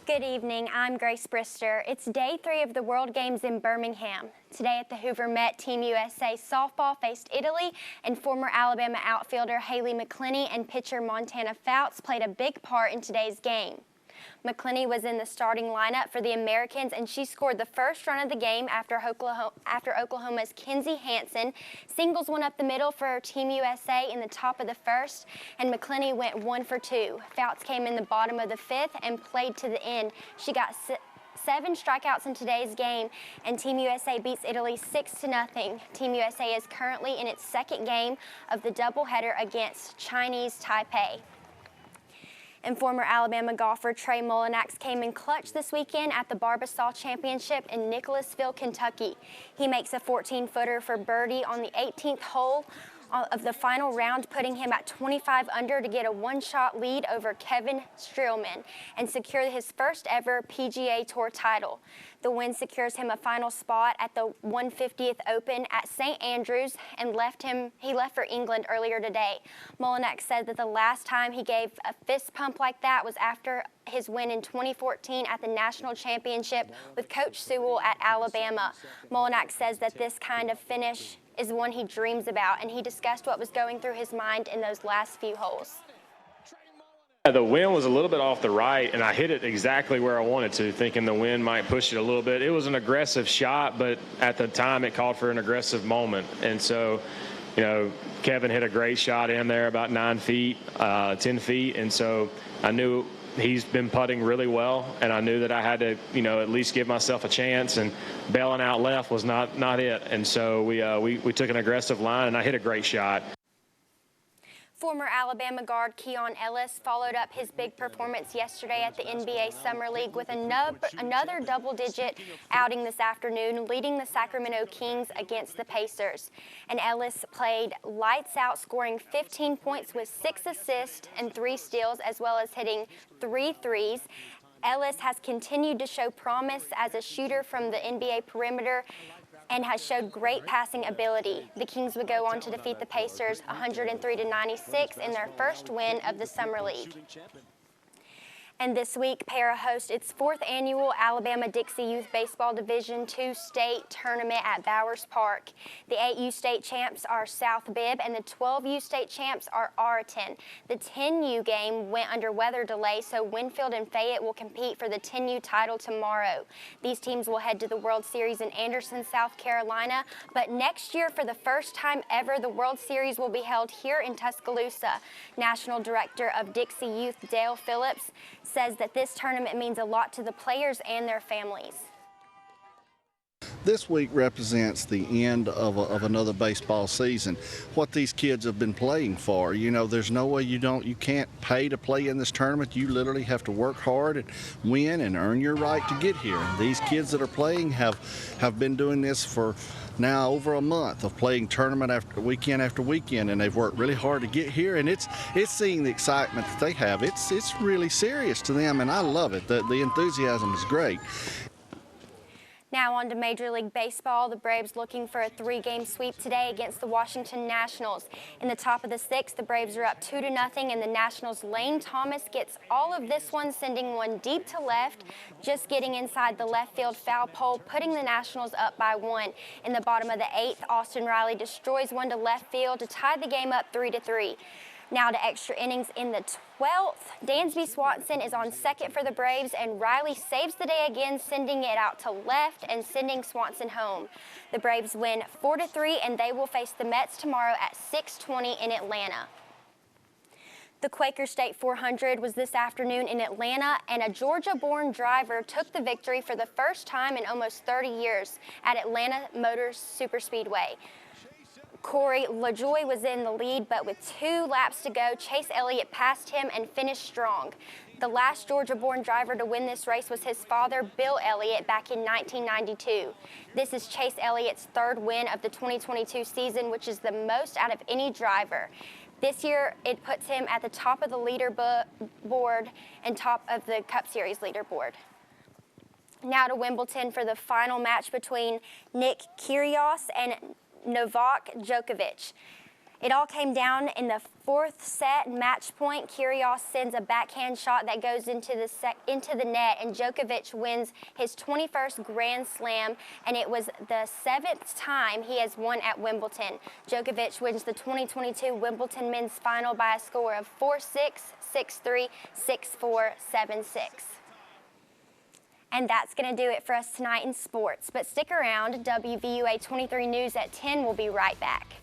Good evening, I'm Grace Brister. It's day 3 of the World Games in Birmingham. Today at the Hoover Met, Team USA softball faced Italy, and former Alabama outfielder Haley McClenny and pitcher Montana Fouts played a big part in today's game. McClenny was in the starting lineup for the Americans, and she scored the first run of the game after Oklahoma's Kenzie Hansen singles one up the middle for Team USA in the top of the first, and McClenny went 1 for 2. Fouts came in the bottom of the 5th and played to the end. She got 7 strikeouts in today's game, and Team USA beats Italy 6-0. Team USA is currently in its second game of the doubleheader against Chinese Taipei. And former Alabama golfer Trey Mullinax came in clutch this weekend at the Barbasol Championship in Nicholasville, Kentucky. He makes a 14-footer for birdie on the 18th hole of the final round, putting him at 25 under to get a one-shot lead over Kevin Streelman and secure his first ever PGA Tour title. The win secures him a final spot at the 150th Open at St. Andrews, and he left for England earlier today. Mullinax said that the last time he gave a fist pump like that was after his win in 2014 at the National Championship with Coach Sewell at Alabama. Mullinax says that this kind of finish is one he dreams about, and he discussed what was going through his mind in those last few holes. The wind was a little bit off the right, and I hit it exactly where I wanted to, thinking the wind might push it a little bit. It was an aggressive shot, but at the time it called for an aggressive moment. And so, you know, Kevin hit a great shot in there about 9 feet, 10 feet. And so I knew he's been putting really well, and I knew that I had to, you know, at least give myself a chance, and bailing out left was not it. And so we took an aggressive line, and I hit a great shot. Former Alabama guard Keon Ellis followed up his big performance yesterday at the NBA Summer League with another double-digit outing this afternoon, leading the Sacramento Kings against the Pacers. And Ellis played lights out, scoring 15 points with 6 assists and 3 steals, as well as hitting 3 threes. Ellis has continued to show promise as a shooter from the NBA perimeter and has showed great passing ability. The Kings would go on to defeat the Pacers 103-96 in their first win of the Summer League. And this week, Para hosts its 4th annual Alabama-Dixie Youth Baseball Division II state tournament at Bowers Park. The 8U state champs are South Bibb, and the 12U state champs are Arlington. The 10U game went under weather delay, so Winfield and Fayette will compete for the 10U title tomorrow. These teams will head to the World Series in Anderson, South Carolina, but next year, for the first time ever, the World Series will be held here in Tuscaloosa. National Director of Dixie Youth, Dale Phillips, says that this tournament means a lot to the players and their families. This week represents the end of another baseball season. What these kids have been playing for, you know, there's no way you can't pay to play in this tournament. You literally have to work hard and win and earn your right to get here. And these kids that are playing have been doing this for now over a month of playing tournament after weekend, and they've worked really hard to get here, and it's seeing the excitement that they have. It's really serious to them, and I love it. The enthusiasm is great. Now on to Major League Baseball. The Braves looking for a 3-game sweep today against the Washington Nationals. In the top of the 6th, the Braves are up 2-0, and the Nationals' Lane Thomas gets all of this one, sending one deep to left, just getting inside the left field foul pole, putting the Nationals up by 1. In the bottom of the 8th, Austin Riley destroys one to left field to tie the game up 3-3. Now to extra innings in the 12th. Dansby Swanson is on second for the Braves, and Riley saves the day again, sending it out to left and sending Swanson home. The Braves win 4-3, and they will face the Mets tomorrow at 6:20 in Atlanta. The Quaker State 400 was this afternoon in Atlanta, and a Georgia-born driver took the victory for the first time in almost 30 years at Atlanta Motor Superspeedway. Corey LaJoy was in the lead, but with 2 laps to go, Chase Elliott passed him and finished strong. The last Georgia-born driver to win this race was his father, Bill Elliott, back in 1992. This is Chase Elliott's 3rd win of the 2022 season, which is the most out of any driver. This year, it puts him at the top of the leaderboard and top of the Cup Series leaderboard. Now to Wimbledon for the final match between Nick Kyrgios and Novak Djokovic. It all came down in the fourth set. Match point, Kyrgios sends a backhand shot that goes into the net, and Djokovic wins his 21st Grand Slam, and it was the 7th time he has won at Wimbledon. Djokovic wins the 2022 Wimbledon men's final by a score of 4-6, 6-3, 6-4, 7-6. And that's going to do it for us tonight in sports. But stick around. WVUA 23 News at 10 will be right back.